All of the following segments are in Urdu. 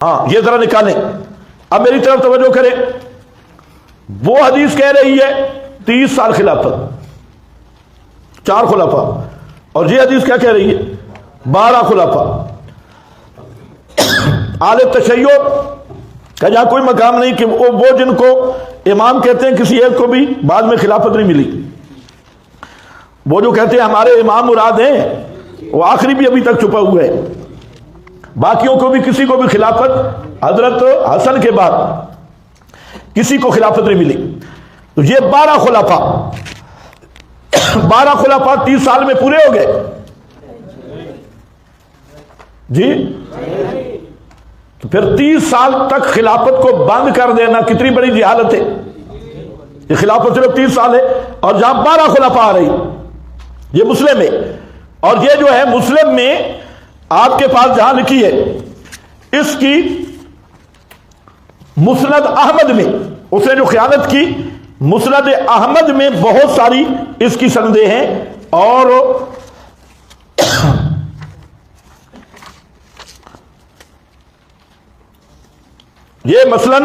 ہاں یہ ذرا نکالیں. اب میری طرف توجہ کریں. وہ حدیث کہہ رہی ہے 30 سال خلافت، 4 خلفاء، اور یہ حدیث کیا کہہ رہی ہے 12 خلفاء. آل تشیع کا جہاں کوئی مقام نہیں کہ وہ جن کو امام کہتے ہیں کسی ایک کو بھی بعد میں خلافت نہیں ملی. وہ جو کہتے ہیں ہمارے امام مراد ہیں وہ آخری بھی ابھی تک چھپا ہوا ہے. باقیوں کو بھی کسی کو بھی خلافت حضرت حسن کے بعد کسی کو خلافت نہیں ملی. تو یہ 12 خلفاء 12 خلفاء 30 سال میں پورے ہو گئے جی. تو پھر 30 سال تک خلافت کو بند کر دینا کتنی بڑی جہالت ہے. یہ خلافت صرف 30 سال ہے اور جہاں 12 خلفاء آ رہی. یہ مسلم ہے، اور یہ جو ہے مسلم میں آپ کے پاس جہاں لکھی ہے اس کی مسند احمد میں، اس نے جو خیانت کی مسند احمد میں بہت ساری اس کی سندیں ہیں. اور یہ مثلا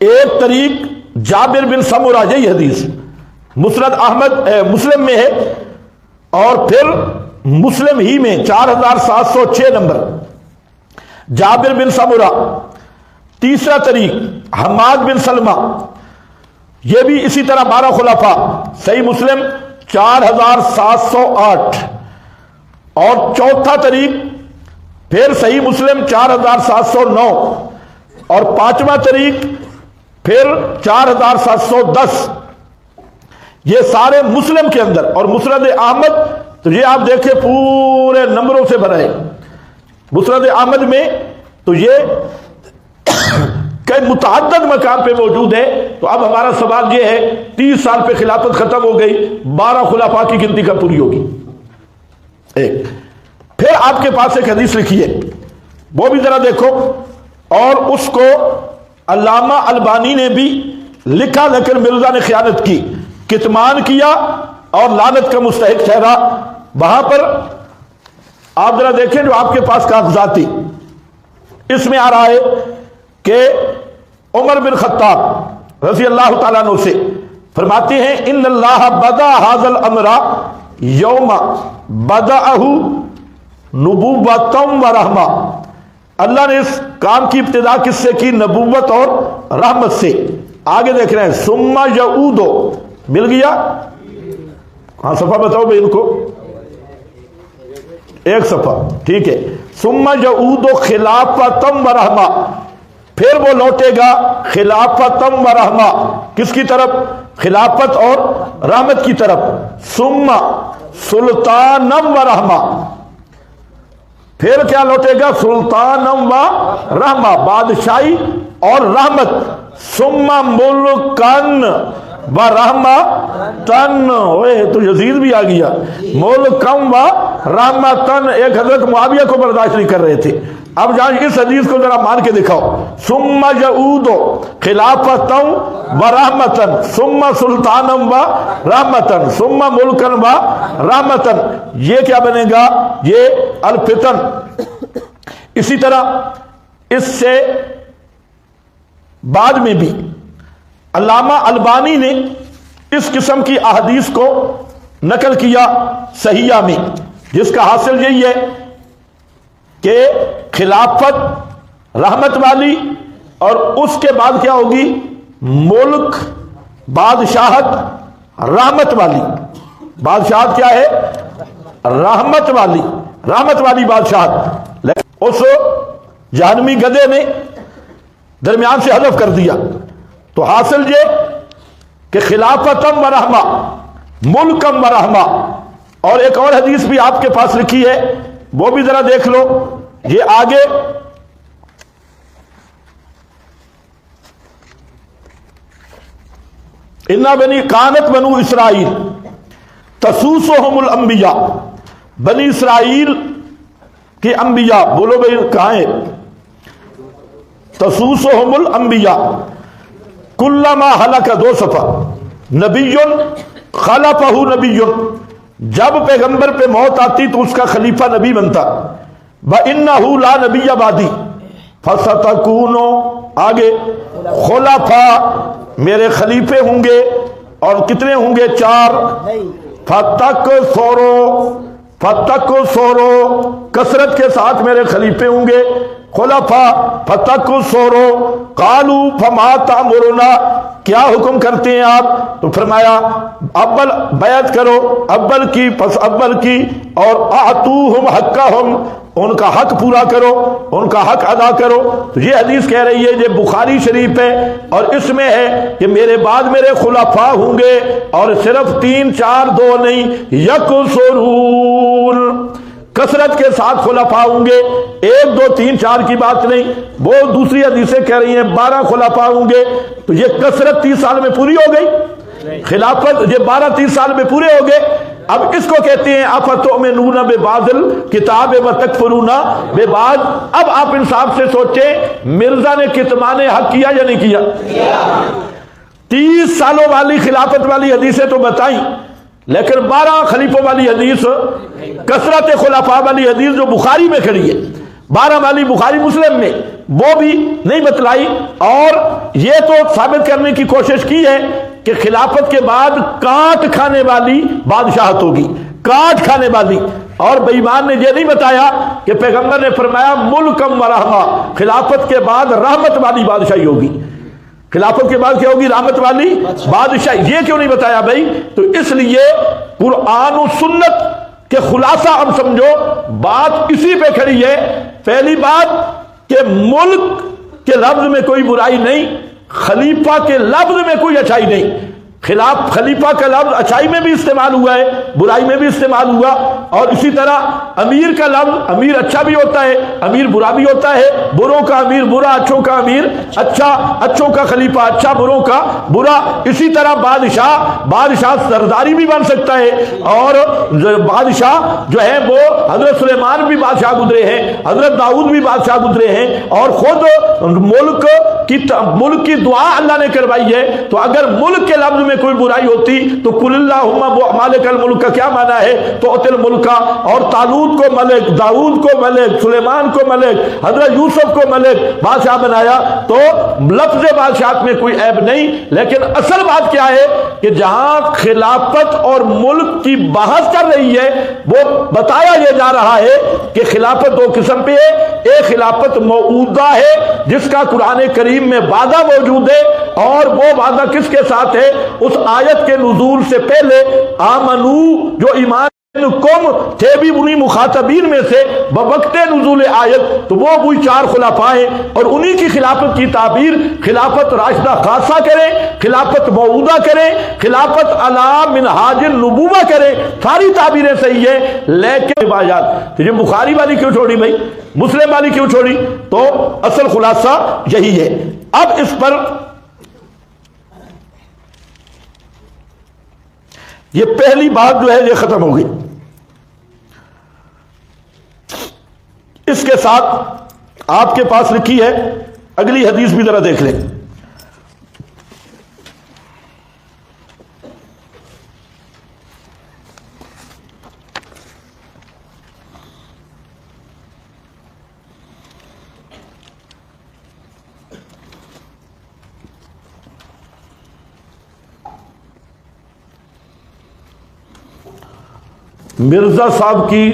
ایک طریق جابر بن سمرہ، یہی حدیث مسند احمد مسلم میں ہے، اور پھر مسلم ہی میں 4706 نمبر جابر بن سمرہ. تیسرا طریق حماد بن سلمہ، یہ بھی اسی طرح 12 خلفاء، صحیح مسلم 4708. اور چوتھا طریق پھر صحیح مسلم 4709. اور پانچواں طریق پھر 4710. یہ سارے مسلم کے اندر. اور مسند احمد تو یہ آپ دیکھیں پورے نمبروں سے بھرا ہے. مسند احمد میں تو یہ کئی متعدد مقام پہ موجود ہے. تو اب ہمارا سوال یہ ہے 30 سال پہ خلافت ختم ہو گئی، 12 خلفاء کی گنتی کب پوری ہوگی؟ ایک. پھر آپ کے پاس ایک حدیث لکھی ہے، وہ بھی ذرا دیکھو. اور اس کو علامہ البانی نے بھی لکھا، لیکن مرزا نے خیانت کی، کتمان کیا اور لعنت کا مستحق ٹھہرا. وہاں پر آپ ذرا دیکھیں جو آپ کے پاس کاغذات تھی، اس میں آ رہا ہے کہ عمر بن خطاب رضی اللہ تعالیٰ عنہ سے فرماتے ہیں ان اللہ بدا ھذا الامر یوم بدأہ نبوۃ و رحمہ. اللہ نے اس کام کی ابتدا کس سے کی؟ نبوت اور رحمت سے. آگے دیکھ رہے ہیں ثم یعود، مل گیا؟ ہاں صفحہ بتاؤ بھائی ان کو. ایک صفحہ ٹھیک ہے. ثم یعود خلافۃ و رحمہ، پھر وہ لوٹے گا خلافۃ و رحمہ. کس کی طرف؟ خلافت اور رحمت کی طرف. ثم سلطان و رحمہ، پھر کیا لوٹے گا؟ سلطان و رحمہ، بادشاہی اور رحمت. ثم ملکن و رحمتن، تو یزید بھی آ گیا. ملکم و رحمتن، ایک حضرت معاویہ کو برداشت نہیں کر رہے تھے. اب جہاں اس حدیث کو ذرا مان کے دکھاؤ. ثم یعود خلافتا و رحمتن ثم سلطانا و رحمتن ثم ملکا و رحمتن، یہ کیا بنے گا؟ یہ الفتن. اسی طرح اس سے بعد میں بھی علامہ البانی نے اس قسم کی احادیث کو نقل کیا صحیحہ میں، جس کا حاصل یہی ہے کہ خلافت رحمت والی، اور اس کے بعد کیا ہوگی؟ ملک بادشاہت رحمت والی. بادشاہت کیا ہے؟ رحمت والی، رحمت والی بادشاہت. اس جہنمی گدھے نے درمیان سے حذف کر دیا. تو حاصل یہ کہ خلافتم و رحمہ، ملکم و رحمہ. اور ایک اور حدیث بھی آپ کے پاس لکھی ہے، وہ بھی ذرا دیکھ لو. یہ آگے اِنَّ بنی کانت بنو اسرائیل تسوسہم الانبیاء، بنی اسرائیل کے انبیاء، بولو بھائی کہاں ہے؟ تسوسہم الانبیاء کلما ہلک، 2 صفحہ. نبی خلفہ نبی، جب پیغمبر پہ موت آتی تو اس کا خلیفہ نبی بنتا. وَإِنَّهُ لَا نَبِيَّ بَعْدِي، فستکونو آگے خلفاء میرے خلیفے ہوں گے، اور کتنے ہوں گے؟ 4. فتکثروا کثرت کے ساتھ میرے خلیفے ہوں گے، خلفاء فتکثروا قالوا فما تأمرنا کیا حکم کرتے ہیں آپ؟ تو فرمایا اول بیعت کرو، اول کی پس اول کی، اور اعطوہم حقہم ان کا حق پورا کرو، ان کا حق ادا کرو۔ تو یہ حدیث کہہ رہی ہے، یہ بخاری شریف ہے، اور اس میں ہے کہ میرے بعد میرے خلفاء ہوں گے، اور صرف 3 4 2 نہیں، یکثرون کثرت کے ساتھ خلفاء ہوں گے، 1 2 3 4 کی بات نہیں۔ وہ دوسری حدیثیں کہہ رہی ہیں 12 خلفاء ہوں گے، تو یہ کثرت 30 سال میں پوری ہو گئی، خلافت یہ 12 30 سال میں پورے ہو گئے۔ اب اس کو کہتے ہیں افتؤمنون ببعض الکتاب وتکفرون ببعض۔ اب آپ انصاف سے سوچیں، مرزا نے کتمان حق کیا یا نہیں کیا؟ 30 سالوں والی خلافت والی حدیثیں تو بتائیں، لیکن 12 خلیفوں والی حدیث، کثرت خلفاء والی حدیث جو بخاری میں کھڑی ہے، 12 والی بخاری مسلم میں، وہ بھی نہیں بتلائی۔ اور یہ تو ثابت کرنے کی کوشش کی ہے کہ خلافت کے بعد کاٹ کھانے والی بادشاہت ہوگی، کاٹ کھانے والی۔ اور بے ایمان نے یہ نہیں بتایا کہ پیغمبر نے فرمایا ملکم ورحمہ، خلافت کے بعد رحمت والی بادشاہی ہوگی۔ خلافت کے بعد کیا ہوگی؟ رحمت والی بادشاہی۔ یہ کیوں نہیں بتایا بھائی؟ تو اس لیے قرآن و سنت کہ خلاصہ اب سمجھو، بات اسی پہ کھڑی ہے۔ پہلی بات کہ ملک کے لفظ میں کوئی برائی نہیں، خلیفہ کے لفظ میں کوئی اچھائی نہیں۔ خلیفہ کا لفظ اچھائی میں بھی استعمال ہوا ہے، برائی میں بھی استعمال ہوا، اور اسی طرح امیر کا لفظ، امیر اچھا بھی ہوتا ہے، امیر برا بھی ہوتا ہے، بروں کا امیر برا، اچھوں کا امیر اچھا، اچھوں کا خلیفہ اچھا، بروں کا برا۔ اسی طرح بادشاہ سرداری بھی بن سکتا ہے، اور بادشاہ جو ہے وہ حضرت سلیمان بھی بادشاہ گزرے ہیں، حضرت داؤد بھی بادشاہ گزرے ہیں، اور خود ملک کی دعا اللہ نے کروائی ہے۔ تو اگر ملک کے لفظ میں کوئی برائی ہوتی تو قل اللہم مالک الملک کا کیا معنی ہے؟ تؤتی الملک، اور طالوت کو ملک، داؤد کو ملک، سلیمان کو ملک، حضرت یوسف کو ملک بادشاہ بنایا۔ تو لفظ بادشاہت میں کوئی عیب نہیں، لیکن اصل بات کیا ہے کہ جہاں خلافت اور ملک کی بحث چل رہی ہے، وہ بتایا یہ جا رہا ہے کہ خلافت 2 قسم پہ ہے۔ ایک خلافت موعودہ ہے جس کا قرآن کریم میں وعدہ موجود ہے، اور وہ وعدہ کس کے ساتھ ہے؟ اس آیت کے نزول سے پہلے آمنو جو ایمان کم تھے بھی انہی مخاطبین میں سے بوقت نزول آیت، تو وہ وہی 4 خلفاء ہیں، اور انہی کی خلافت کی تعبیر خلافت راشدہ خاصہ کریں، خلافت موعودہ کریں، خلافت علی منہاج النبوہ کریں، ساری تعبیریں صحیح ہیں۔ لیکن روایات تو یہ بخاری والی کیوں چھوڑی بھائی، مسلم والی کیوں چھوڑی؟ تو اصل خلاصہ یہی ہے۔ اب اس پر یہ پہلی بات جو ہے یہ ختم ہو گئی۔ اس کے ساتھ آپ کے پاس لکھی ہے اگلی حدیث بھی ذرا دیکھ لیں۔ مرزا صاحب کی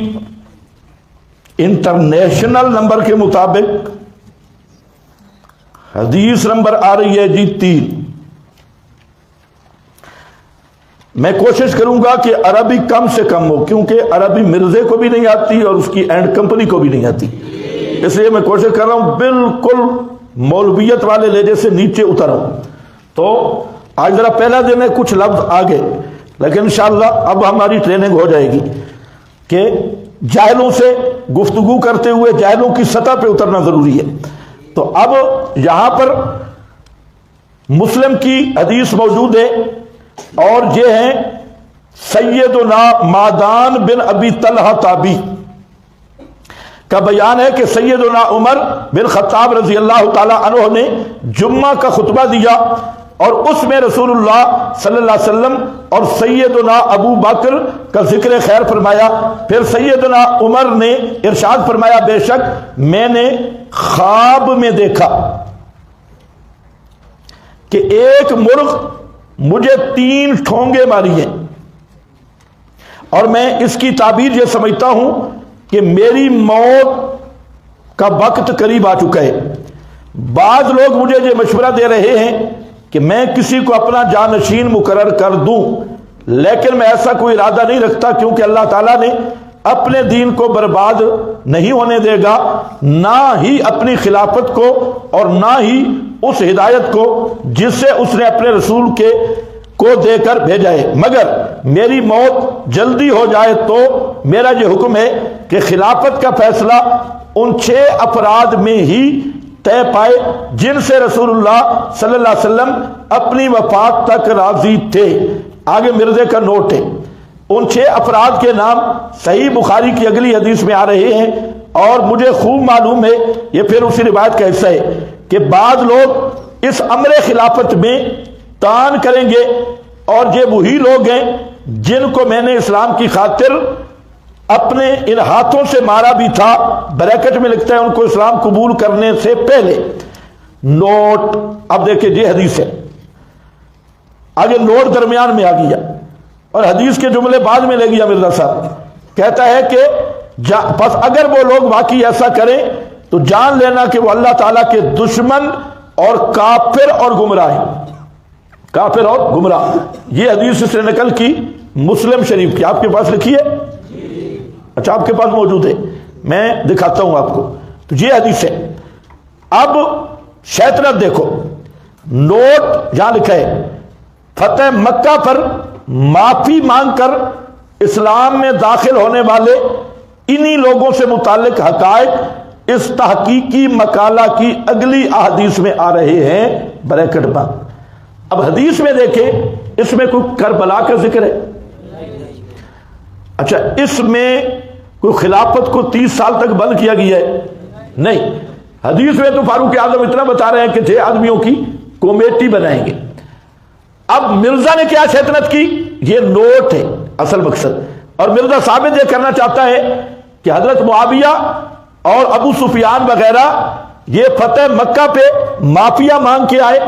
انٹرنیشنل نمبر کے مطابق حدیث نمبر آ رہی ہے جی 3۔ میں کوشش کروں گا کہ عربی کم سے کم ہو، کیونکہ عربی مرزے کو بھی نہیں آتی اور اس کی اینڈ کمپنی کو بھی نہیں آتی، اس لیے میں کوشش کر رہا ہوں بالکل مولویت والے لہجے سے نیچے اتر ہوں۔ تو آج ذرا پہلا دن ہے، کچھ لفظ آگے، لیکن انشاءاللہ اب ہماری ٹریننگ ہو جائے گی کہ جاہلوں سے گفتگو کرتے ہوئے جاہلوں کی سطح پہ اترنا ضروری ہے۔ تو اب یہاں پر مسلم کی حدیث موجود ہے، اور یہ ہیں سیدنا مادان بن ابی طلحہ تابعی کا بیان ہے کہ سیدنا عمر بن خطاب رضی اللہ تعالی عنہ نے جمعہ کا خطبہ دیا، اور اس میں رسول اللہ صلی اللہ علیہ وسلم اور سیدنا ابو بکر کا ذکر خیر فرمایا. پھر سیدنا عمر نے ارشاد فرمایا بے شک میں نے خواب میں دیکھا کہ ایک مرغ مجھے 3 ٹھونگے ماری ہیں اور میں اس کی تعبیر یہ سمجھتا ہوں کہ میری موت کا وقت قریب آ چکا ہے. بعض لوگ مجھے یہ مشورہ دے رہے ہیں کہ میں کسی کو اپنا جانشین مقرر کر دوں، لیکن میں ایسا کوئی ارادہ نہیں رکھتا، کیونکہ اللہ تعالیٰ نے اپنے دین کو برباد نہیں ہونے دے گا، نہ ہی اپنی خلافت کو اور نہ ہی اس ہدایت کو جس سے اس نے اپنے رسول کو دے کر بھیجا ہے. مگر میری موت جلدی ہو جائے تو میرا یہ حکم ہے کہ خلافت کا فیصلہ ان 6 افراد میں ہی طے پائے جن سے رسول اللہ صلی اللہ علیہ وسلم اپنی وفات تک راضی تھے. آگے مرزے کا نوٹ ہے. ان 6 افراد کے نام صحیح بخاری کی اگلی حدیث میں آ رہے ہیں اور مجھے خوب معلوم ہے، یہ پھر اسی روایت کا حصہ ہے، کہ بعض لوگ اس امر خلافت میں تان کریں گے اور یہ وہی لوگ ہیں جن کو میں نے اسلام کی خاطر اپنے ان ہاتھوں سے مارا بھی تھا. بریکٹ میں لکھتا ہے ان کو اسلام قبول کرنے سے پہلے. نوٹ اب دیکھیں یہ حدیث ہے، آگے نوٹ درمیان میں آ گیا اور حدیث کے جملے بعد میں لے گیا. مرزا صاحب کہتا ہے کہ بس اگر وہ لوگ واقعی ایسا کریں تو جان لینا کہ وہ اللہ تعالیٰ کے دشمن اور کافر اور گمراہ ہیں. کافر اور گمراہ. یہ حدیث اس نے نقل کی مسلم شریف کی. آپ کے پاس لکھی ہے؟ اچھا آپ کے پاس موجود ہے، میں دکھاتا ہوں آپ کو. تو یہ حدیث ہے. اب شیطنت دیکھو، نوٹ یہاں لکھا ہے فتح مکہ پر معافی مانگ کر اسلام میں داخل ہونے والے انہی لوگوں سے متعلق حقائق اس تحقیقی مقالہ کی اگلی احادیث میں آ رہے ہیں. بریکٹ بند. اب حدیث میں دیکھیں اس میں کوئی کربلا کا ذکر ہے؟ اچھا اس میں کوئی خلافت کو 30 سال تک بند کیا گیا ہے؟ نہیں. حدیث میں تو فاروق اعظم اتنا بتا رہے ہیں کہ 6 آدمیوں کی کمیٹی بنائیں گے. اب مرزا نے کیا شیطنت کی؟ یہ نوٹ ہے اصل مقصد. اور مرزا ثابت یہ کرنا چاہتا ہے کہ حضرت معاویہ اور ابو سفیان وغیرہ یہ فتح مکہ پہ معافیا مانگ کے آئے،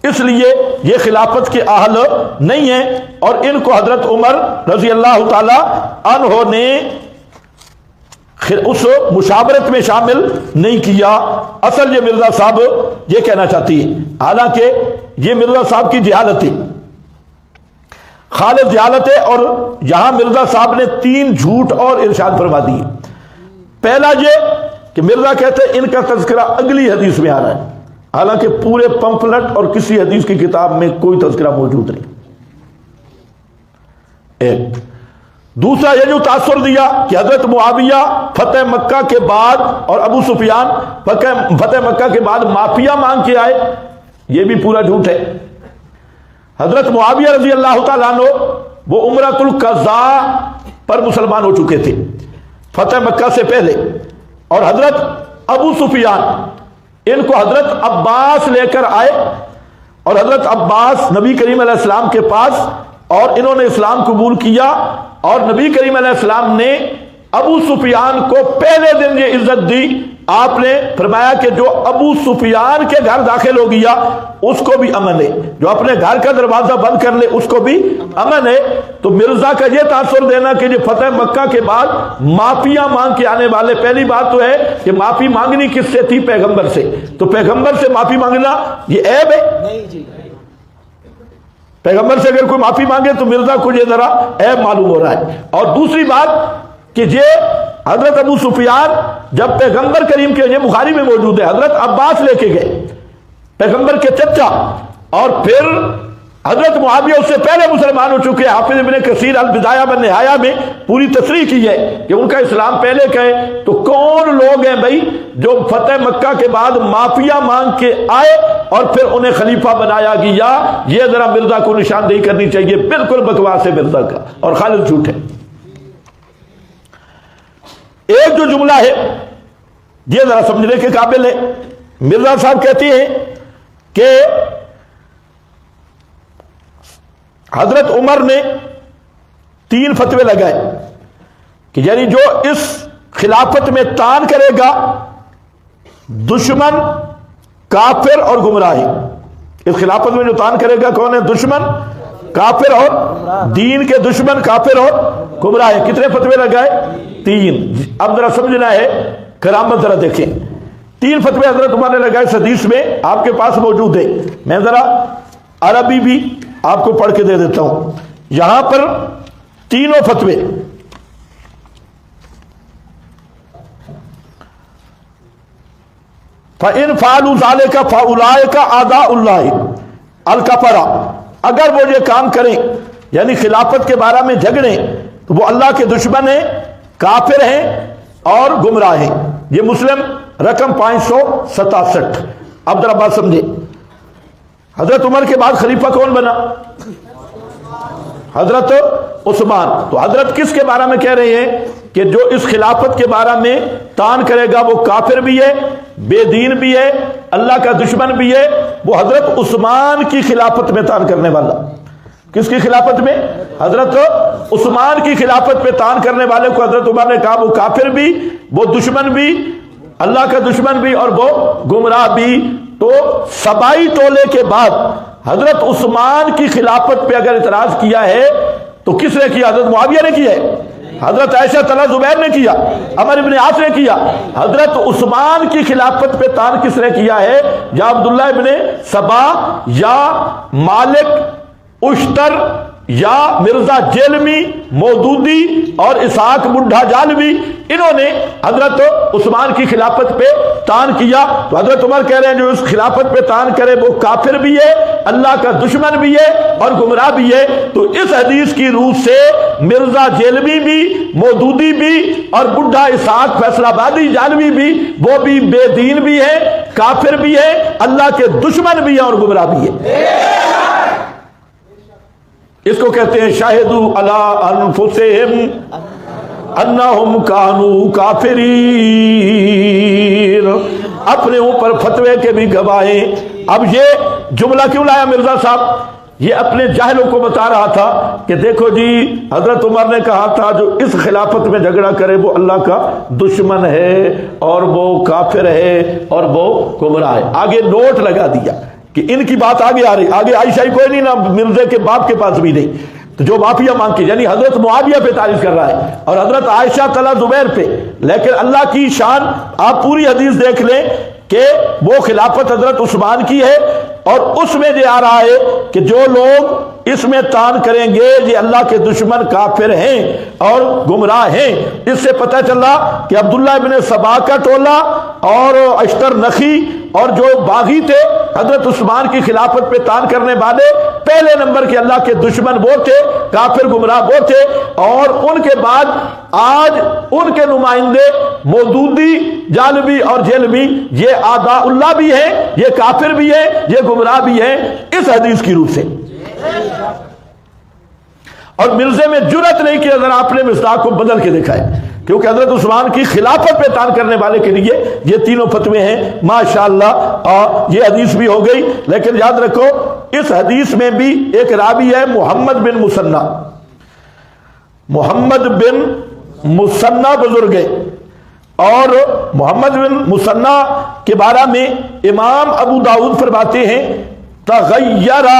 اس لیے یہ خلافت کے اہل نہیں ہیں اور ان کو حضرت عمر رضی اللہ تعالی عنہ نے اس مشاورت میں شامل نہیں کیا. اصل یہ مرزا صاحب یہ کہنا چاہتی ہے، حالانکہ یہ مرزا صاحب کی جہالت ہے، خالص جہالت ہے. اور یہاں مرزا صاحب نے 3 جھوٹ اور ارشاد فرما دیے. پہلا یہ کہ مرزا کہتے ہیں ان کا تذکرہ اگلی حدیث میں آ رہا ہے، حالانکہ پورے پمفلٹ اور کسی حدیث کی کتاب میں کوئی تذکرہ موجود نہیں. ایک. دوسرا یہ جو تاثر دیا کہ حضرت معاویہ فتح مکہ کے بعد اور ابو سفیان فتح مکہ کے بعد معافیا مانگ کے آئے، یہ بھی پورا جھوٹ ہے. حضرت معاویہ رضی اللہ تعالیٰ عنہ وہ عمرۃ القضاء پر مسلمان ہو چکے تھے فتح مکہ سے پہلے، اور حضرت ابو سفیان ان کو حضرت عباس لے کر آئے اور حضرت عباس نبی کریم علیہ السلام کے پاس، اور انہوں نے اسلام قبول کیا. اور نبی کریم علیہ السلام نے ابو سفیان کو پہلے دن یہ عزت دی. آپ نے فرمایا کہ جو ابو سفیان کے گھر داخل ہو گیا اس کو بھی امن ہے، جو اپنے گھر کا دروازہ بند کر لے اس کو بھی امن ہے. تو مرزا کا یہ تاثر دینا کہ یہ فتح مکہ کے بعد معافیاں مانگ کے آنے والے، پہلی بات تو ہے کہ معافی مانگنی کس سے تھی؟ پیغمبر سے. تو پیغمبر سے معافی مانگنا یہ عیب ہے؟ پیغمبر سے اگر کوئی معافی مانگے تو مرزا کو یہ ذرا عیب معلوم ہو رہا ہے. اور دوسری بات کہ یہ حضرت ابو سفیان جب پیغمبر کریم کے، یہ بخاری میں موجود ہے، حضرت عباس لے کے گئے پیغمبر کے چچا، اور پھر حضرت معاویہ اس سے پہلے مسلمان ہو چکے. حافظ ابن کثیر البدایہ والنہایہ میں پوری تصریح کی ہے کہ ان کا اسلام پہلے کا ہے. تو کون لوگ ہیں بھائی جو فتح مکہ کے بعد معافیا مانگ کے آئے اور پھر انہیں خلیفہ بنایا گیا؟ یہ ذرا مرزا کو نشاندہی کرنی چاہیے. بالکل بکواس ہے مرزا کا اور خالص جھوٹ ہے. ایک جو جملہ ہے یہ ذرا سمجھنے کے قابل ہے. مرزا صاحب کہتے ہیں کہ حضرت عمر نے 3 فتوے لگائے کہ یعنی جو اس خلافت میں تان کرے گا دشمن، کافر اور گمراہی. اس خلافت میں جو تان کرے گا کون ہے؟ دشمن، کافر اور دین کے دشمن، کافر اور گمراہی. کتنے فتوے لگائے؟ 3. اب ذرا سمجھنا ہے، کرامت ذرا دیکھیں. 3 فتوے حضرت عمر نے لگائے. اس حدیث میں آپ کے پاس موجود ہے، میں ذرا عربی بھی آپ کو پڑھ کے دے دیتا ہوں. یہاں پر تینوں فتوے فَإِنْ فَعَلُوا ذَلِكَ فَأُولَٰئِكَ أَعْدَاءُ اللَّهِ الْكَفَرَةُ، اگر وہ یہ کام کریں یعنی خلافت کے بارے میں جھگڑیں تو وہ اللہ کے دشمن ہیں، کافر ہیں اور گمراہ ہیں. یہ مسلم رقم 567. اب ذرا بات سمجھے. حضرت عمر کے بعد خلیفہ کون بنا؟ حضرت عثمان. تو حضرت کس کے بارے میں کہہ رہے ہیں کہ جو اس خلافت کے بارے میں تان کرے گا وہ کافر بھی ہے، بے دین بھی ہے، اللہ کا دشمن بھی ہے. وہ حضرت عثمان کی خلافت میں تان کرنے والا. کس کی خلافت میں؟ حضرت عثمان کی خلافت پہ تان کرنے والے کو حضرت عمر نے کہا وہ کافر بھی، وہ دشمن بھی، اللہ کا دشمن بھی اور وہ گمراہ بھی. تو سبائی ٹولے کے بعد حضرت عثمان کی خلافت پہ اگر اعتراض کیا ہے تو کس نے کیا؟ حضرت معاویہ نے کیا ہے، حضرت عائشہ طلحہ زبیر نے کیا، عمر ابن عاص نے کیا. حضرت عثمان کی خلافت پہ تان کس نے کیا ہے؟ یا عبداللہ ابن سبا یا مالک اشتر یا مرزا جیلمی مودودی اور اسحاق بڈھا جالوی، انہوں نے حضرت عثمان کی خلافت پہ تان کیا. تو حضرت عمر کہہ رہے ہیں جو اس خلافت پہ تان کرے وہ کافر بھی ہے، اللہ کا دشمن بھی ہے اور گمراہ بھی ہے. تو اس حدیث کی روح سے مرزا جیلوی بھی، مودودی بھی اور بڈھا اسحاق فیصل آبادی جالوی بھی، وہ بھی بے دین بھی ہے، کافر بھی ہے، اللہ کے دشمن بھی ہے اور گمراہ بھی ہے. اس کو کہتے ہیں شاہدوا علی انفسہم انہم کانوا کافرین. اپنے اوپر فتوے کے بھی گواہ ہیں. اب یہ جملہ کیوں لایا مرزا صاحب؟ یہ اپنے جاہلوں کو بتا رہا تھا کہ دیکھو جی حضرت عمر نے کہا تھا جو اس خلافت میں جھگڑا کرے وہ اللہ کا دشمن ہے اور وہ کافر ہے اور وہ گمراہ ہے. آگے نوٹ لگا دیا کہ ان کی بات آگے آ رہی، آگے عائشہ ہی کوئی نہیں، نہ مرزے کے باپ کے پاس بھی نہیں. تو جو معافیا مانگ کے یعنی حضرت معاویہ پہ تعریف کر رہا ہے اور حضرت عائشہ طلحہ زبیر پہ. لیکن اللہ کی شان آپ پوری حدیث دیکھ لیں کہ وہ خلافت حضرت عثمان کی ہے اور اس میں یہ آ رہا ہے کہ جو لوگ اس میں تان کریں گے یہ اللہ کے دشمن کافر ہیں اور گمراہ ہیں. اس سے پتہ چلا کہ عبداللہ ابن سبا کا ٹولہ اور اشتر نخی اور جو باغی تھے حضرت عثمان کی خلافت پہ تان کرنے والے پہلے نمبر کے اللہ کے دشمن وہ تھے، کافر گمراہ وہ تھے. اور ان کے بعد آج ان کے نمائندے مودودی، جالوی اور جیلوی یہ اعداء اللہ بھی ہیں، یہ کافر بھی ہیں، یہ گمراہ بھی ہیں اس حدیث کی روح سے. اور مرزے میں جرأت نہیں کہ اگر آپ نے مصداق کو بدل کے دیکھا ہے، کیونکہ حضرت عثمان کی خلافت پہ تان کرنے والے کے لیے یہ تینوں فتوے ہیں. ماشاءاللہ یہ حدیث بھی ہو گئی. لیکن یاد رکھو اس حدیث میں بھی ایک راوی ہے محمد بن مسنہ. محمد بن مسنہ بزرگ ہے اور محمد بن مسنہ کے بارے میں امام ابو داؤد فرماتے ہیں تغیرا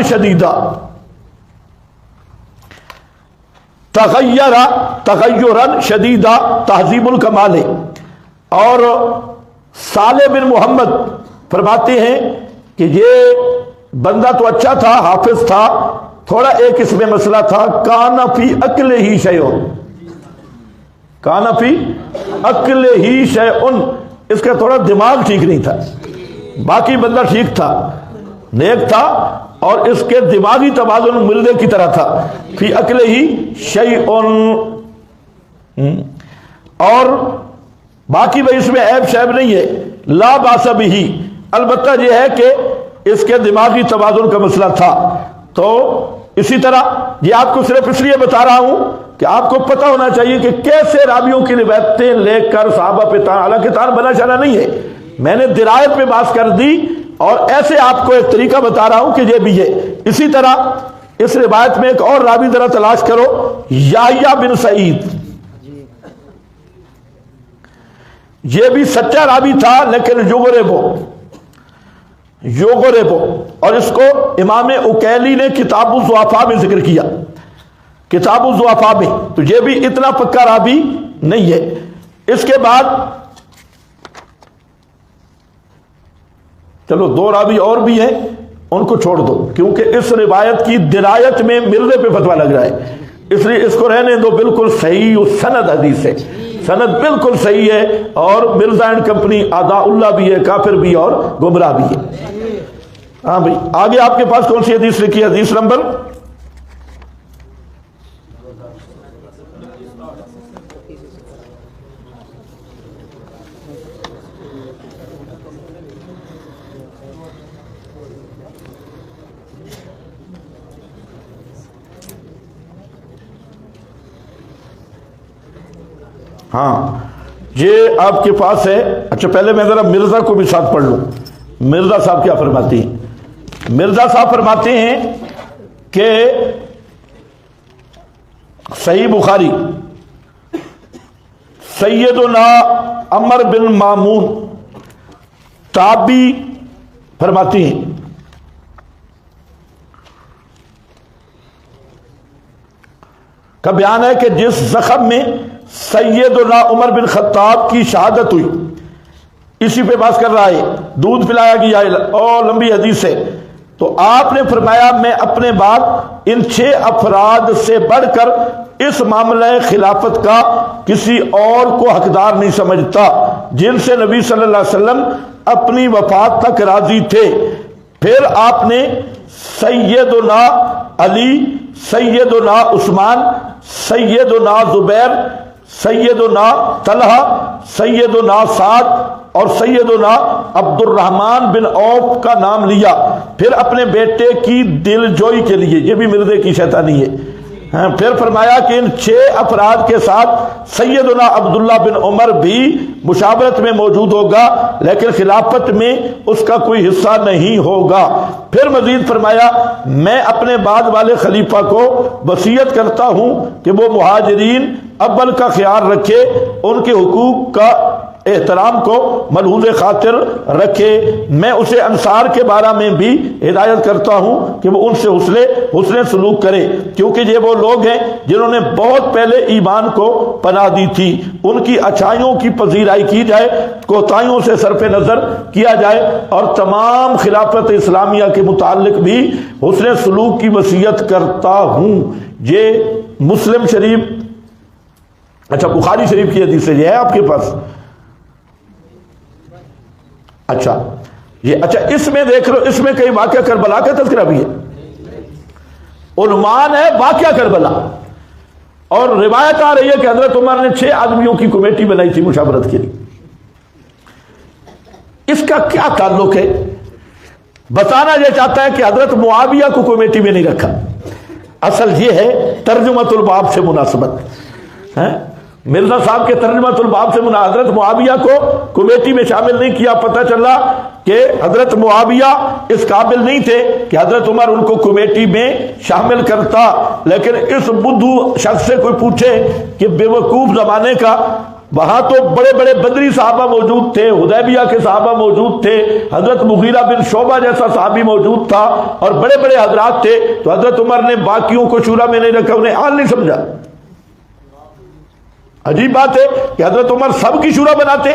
شدیدا، تغیرا شدیدا تہذیب الکمال ہے. اور صالح بن محمد فرماتے ہیں کہ یہ بندہ تو اچھا تھا، حافظ تھا، تھوڑا ایک اس میں مسئلہ تھا، کان فی عقل ہی شیء، کان فی عقل ہی شیء، اس کا تھوڑا دماغ ٹھیک نہیں تھا. باقی بندہ ٹھیک تھا، نیک تھا اور اس کے دماغی توازن مردے کی طرح تھا. فی عقل ہی شیء. اور باقی بھائی اس میں عیب شیب نہیں ہے. لا باس بہ، البتہ یہ ہے کہ اس کے دماغی توازن کا مسئلہ تھا. تو اسی طرح یہ آپ کو صرف اس لیے بتا رہا ہوں کہ آپ کو پتہ ہونا چاہیے کہ کیسے راویوں کی روایتیں لے کر صحابہ پہ تان، حالانکہ تان بنا چلا نہیں ہے، میں نے درایت پہ بات کر دی اور ایسے آپ کو ایک طریقہ بتا رہا ہوں کہ یہ بھی ہے. اسی طرح اس روایت میں ایک اور راوی ذرا تلاش کرو، یحییٰ بن سعید. یہ بھی سچا راوی تھا لیکن یوغربو، اور اس کو امام اکیلی نے کتاب الضعفاء میں ذکر کیا، کتاب الضعفاء میں. تو یہ بھی اتنا پکا راوی نہیں ہے. اس کے بعد چلو دو راوی اور بھی ہیں، ان کو چھوڑ دو کیونکہ اس روایت کی درایت میں مرزے پہ فتویٰ لگ رہا ہے، اس لیے اس کو رہنے دو. بالکل صحیح سند حدیث ہے، سند بالکل صحیح ہے، اور مرزا اینڈ کمپنی اعداء اللہ بھی ہے، کافر بھی اور گمراہ بھی ہے. ہاں بھائی آگے آپ کے پاس کون سی حدیث لکھی ہے؟ حدیث نمبر ہاں یہ آپ کے پاس ہے. اچھا پہلے میں ذرا مرزا کو بھی ساتھ پڑھ لوں. مرزا صاحب کیا فرماتے ہیں؟ مرزا صاحب فرماتے ہیں کہ صحیح بخاری سیدنا عمر بن مامون تابی فرماتے ہیں کا بیان ہے کہ جس زخم میں سیدنا عمر بن خطاب کی شہادت ہوئی، اسی پہ بات کر رہا ہے، دودھ پلایا گیا اور لمبی حدیث ہے. تو آپ نے فرمایا میں اپنے بعد ان 6 افراد سے بڑھ کر اس معاملہ خلافت کا کسی اور کو حقدار نہیں سمجھتا جن سے نبی صلی اللہ علیہ وسلم اپنی وفات تک راضی تھے. پھر آپ نے سیدنا علی، سیدنا عثمان، سیدنا زبیر، سیدنا طلحہ، سیدنا سعد اور سیدنا عبد الرحمن بن عوف کا نام لیا. پھر اپنے بیٹے کی دل جوئی کے لیے، یہ بھی مردے کی شیطانی ہے. پھر فرمایا کہ ان 6 افراد کے ساتھ سیدنا عبداللہ بن عمر بھی مشاورت میں موجود ہوگا لیکن خلافت میں اس کا کوئی حصہ نہیں ہوگا. پھر مزید فرمایا میں اپنے بعد والے خلیفہ کو وصیت کرتا ہوں کہ وہ مہاجرین اول کا خیال رکھے، ان کے حقوق کا احترام کو ملحوظ خاطر رکھے. میں اسے انصار کے بارے میں بھی ہدایت کرتا ہوں کہ وہ ان سے حسن سلوک کرے کیونکہ یہ وہ لوگ ہیں جنہوں نے بہت پہلے ایمان کو پناہ دی تھی. ان کی اچھائیوں کی پذیرائی کی جائے، کوتاہیوں سے صرف نظر کیا جائے، اور تمام خلافت اسلامیہ کے متعلق بھی حسن سلوک کی وصیت کرتا ہوں. یہ مسلم شریف، اچھا بخاری شریف کی حدیث ہے، یہ ہے آپ کے پاس؟ اچھا اس میں دیکھ لو، اس میں کئی واقعہ کربلا کا تذکرہ بھی ہے. عنوان ہے واقعہ کربلا، اور روایت آ رہی ہے کہ حضرت عمر نے 6 آدمیوں کی کمیٹی بنائی تھی مشاورت کے لیے. اس کا کیا تعلق ہے؟ بتانا یہ چاہتا ہے کہ حضرت معاویہ کو کمیٹی میں نہیں رکھا. اصل یہ ہے ترجمۃ الباب سے مناسبت ہے. مرزا صاحب کے ترجمۃ الباب سے حضرت معاویہ کو کمیٹی میں شامل نہیں کیا. پتہ چلا کہ حضرت معاویہ اس قابل نہیں تھے کہ حضرت عمر ان کو کمیٹی میں شامل کرتا. لیکن اس بدھو شخص سے کوئی پوچھے کہ بے وقوف زمانے کا، وہاں تو بڑے بڑے بدری صحابہ موجود تھے، حدیبیہ کے صحابہ موجود تھے، حضرت مغیرہ بن شعبہ جیسا صحابی موجود تھا اور بڑے بڑے حضرات تھے. تو حضرت عمر نے باقیوں کو شورا میں نہیں رکھا، انہیں حال نہیں سمجھا. عجیب بات ہے کہ حضرت عمر سب کی شورا بناتے،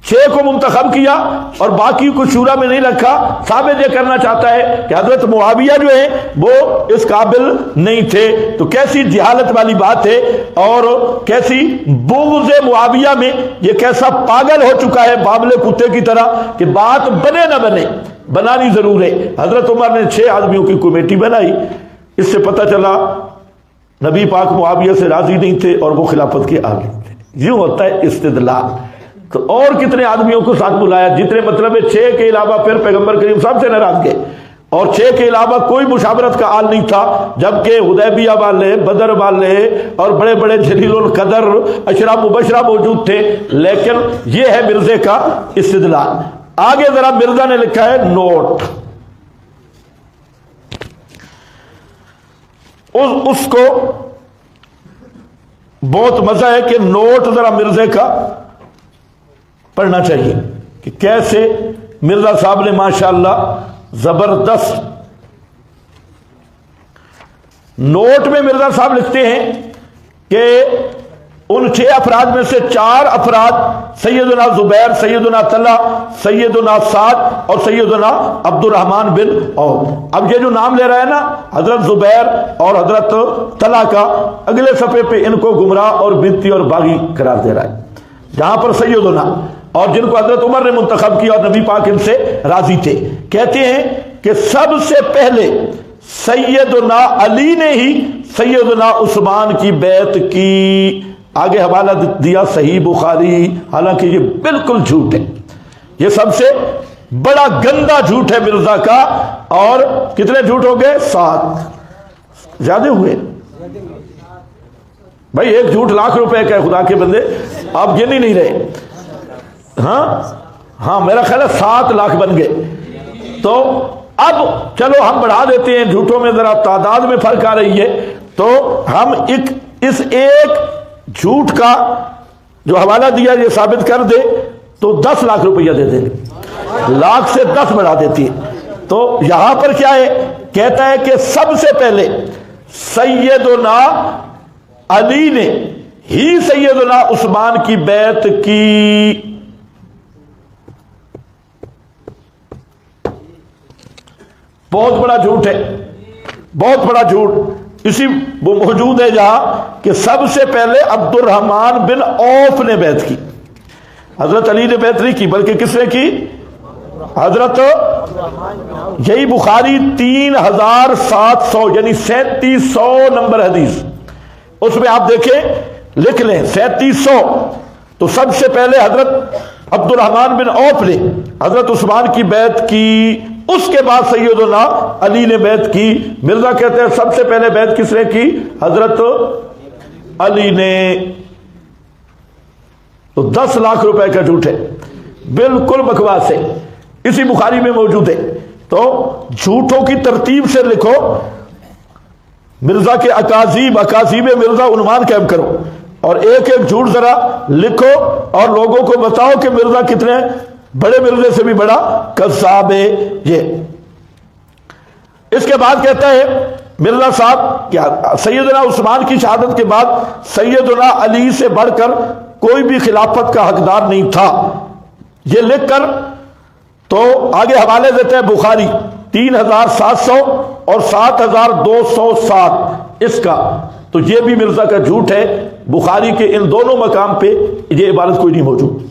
6 کو منتخب کیا اور باقی کو شورا میں نہیں رکھا. ثابت یہ کرنا چاہتا ہے کہ حضرت معاویہ جو ہیں وہ اس قابل نہیں تھے. تو کیسی جہالت والی بات ہے، اور کیسی بغض معاویہ میں یہ کیسا پاگل ہو چکا ہے بابل کتے کی طرح کہ بات بنے نہ بنے بنانی ضرور ہے. حضرت عمر نے 6 آدمیوں کی کمیٹی بنائی. اس سے پتہ چلا نبی پاک معاویہ سے راضی نہیں تھے اور وہ خلافت کے آگے تھے. یوں ہوتا ہے استدلال. تو اور کتنے آدمیوں کو ساتھ بلایا، جتنے مطلب ہے 6 کے علاوہ پھر پیغمبر کریم صاحب سے ناراض گئے، اور 6 کے علاوہ کوئی مشاورت کا حال نہیں تھا. جبکہ حدیبیہ والے، بدر والے اور بڑے بڑے جلیل القدر اشرا مبشرہ موجود تھے. لیکن یہ ہے مرزے کا استدلال. آگے ذرا مرزا نے لکھا ہے نوٹ. اس کو بہت مزہ ہے کہ نوٹ ذرا مرزے کا پڑھنا چاہیے کہ کیسے مرزا صاحب نے ماشاءاللہ زبردست. نوٹ میں مرزا صاحب لکھتے ہیں کہ ان 6 افراد میں سے 4 افراد سیدنا زبیر، سیدنا طلحہ، سیدنا سعد اور سیدنا عبد الرحمن بن عوف. اب یہ جو نام لے رہا ہے نا حضرت زبیر اور حضرت طلحہ کا، اگلے صفحے پہ ان کو گمراہ اور بدعتی اور باغی قرار دے رہا ہے، جہاں پر سیدنا اور جن کو حضرت عمر نے منتخب کیا اور نبی پاک ان سے راضی تھے. کہتے ہیں کہ سب سے پہلے سیدنا علی نے ہی سیدنا عثمان کی بیعت کی. آگے حوالہ دیا صحیح بخاری، حالانکہ یہ بالکل جھوٹ ہے. یہ سب سے بڑا گندا جھوٹ ہے مرزا کا. اور کتنے جھوٹ ہو گئے؟ 7. زیادہ ہوئے بھائی، ایک جھوٹ لاکھ روپے کا ہے خدا کے بندے، آپ گن ہی نہیں رہے. ہاں میرا خیال ہے 7 لاکھ بن گئے. تو اب چلو ہم بڑھا دیتے ہیں، جھوٹوں میں ذرا تعداد میں فرق آ رہی ہے، تو ہم اس ایک جھوٹ کا جو حوالہ دیا یہ ثابت کر دے تو 10 لاکھ روپیہ دے دیں گے. لاکھ سے 10 بڑھا دیتی ہے. تو یہاں پر کیا ہے؟ کہتا ہے کہ سب سے پہلے سیدنا علی نے ہی سیدنا عثمان کی بیعت کی. بہت بڑا جھوٹ ہے، بہت بڑا جھوٹ. اسی وہ موجود ہے جہاں کہ سب سے پہلے عبد الرحمن بن عوف نے بیعت کی. حضرت علی نے بیعت نہیں کی، بلکہ کس نے کی؟ حضرت. یہی بخاری 3700 یعنی 3700 نمبر حدیث، اس میں آپ دیکھیں لکھ لیں 3700. تو سب سے پہلے حضرت عبد الرحمن بن عوف نے حضرت عثمان کی بیعت کی، اس کے بعد سیدنا علی نے بیعت کی. مرزا کہتے ہیں سب سے پہلے بیعت کس نے کی؟ حضرت علی نے. تو 10 لاکھ روپے کا جھوٹ ہے، بالکل بکواس ہے. اسی بخاری میں موجود ہے. تو جھوٹوں کی ترتیب سے لکھو. مرزا کے اکاذیب مرزا عنوان قائم کرو اور ایک ایک جھوٹ ذرا لکھو اور لوگوں کو بتاؤ کہ مرزا کتنے بڑے مرزے سے بھی بڑا کذاب ہے. یہ اس کے بعد کہتا ہے مرزا صاحب کیا سیدنا عثمان کی شہادت کے بعد سیدنا علی سے بڑھ کر کوئی بھی خلافت کا حقدار نہیں تھا. یہ لکھ کر تو آگے حوالے دیتے ہیں بخاری 3700 اور 7207 اس کا. تو یہ بھی مرزا کا جھوٹ ہے. بخاری کے ان دونوں مقام پہ یہ عبارت کوئی نہیں موجود.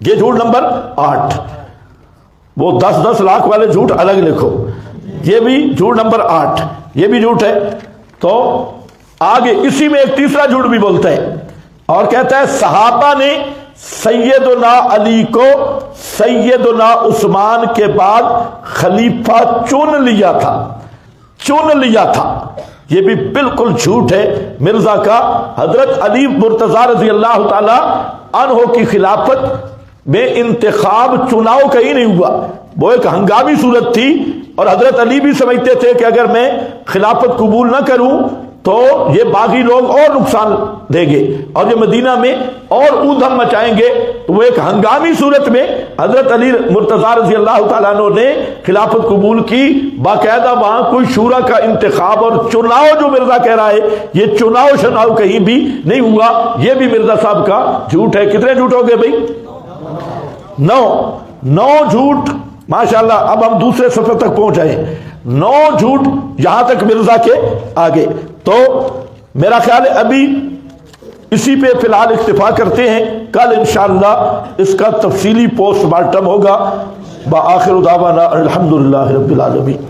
یہ جھوٹ نمبر 8. وہ 10 لاکھ والے جھوٹ الگ لکھو. یہ بھی جھوٹ نمبر 8، یہ بھی جھوٹ ہے. تو آگے اسی میں ایک تیسرا جھوٹ بھی بولتا ہے اور کہتا ہے صحابہ نے سیدنا علی کو سیدنا عثمان کے بعد خلیفہ چن لیا تھا. یہ بھی بالکل جھوٹ ہے مرزا کا. حضرت علی مرتضیٰ رضی اللہ تعالی عنہ کی خلافت میں انتخاب چناؤ کہیں نہیں ہوا، وہ ایک ہنگامی صورت تھی. اور حضرت علی بھی سمجھتے تھے کہ اگر میں خلافت قبول نہ کروں تو یہ باقی لوگ اور نقصان دیں گے اور یہ مدینہ میں اور اودھم مچائیں گے. تو وہ ایک ہنگامی صورت میں حضرت علی مرتضیٰ رضی اللہ تعالیٰ عنہ نے خلافت قبول کی. باقاعدہ وہاں کوئی شورا کا انتخاب اور چناؤ جو مرزا کہہ رہا ہے یہ چناؤ کہیں بھی نہیں ہوا. یہ بھی مرزا صاحب کا جھوٹ ہے. کتنے جھوٹ ہو گئے بھائی؟ 9 جھوٹ ماشاءاللہ. اب ہم دوسرے صفحے تک پہنچ آئے. 9 جھوٹ یہاں تک مرزا کے آگے. تو میرا خیال ہے ابھی اسی پہ فی الحال اکتفا کرتے ہیں. کل انشاءاللہ اس کا تفصیلی پوسٹ مارٹم ہوگا. بآخر دعوانا الحمدللہ رب العالمین.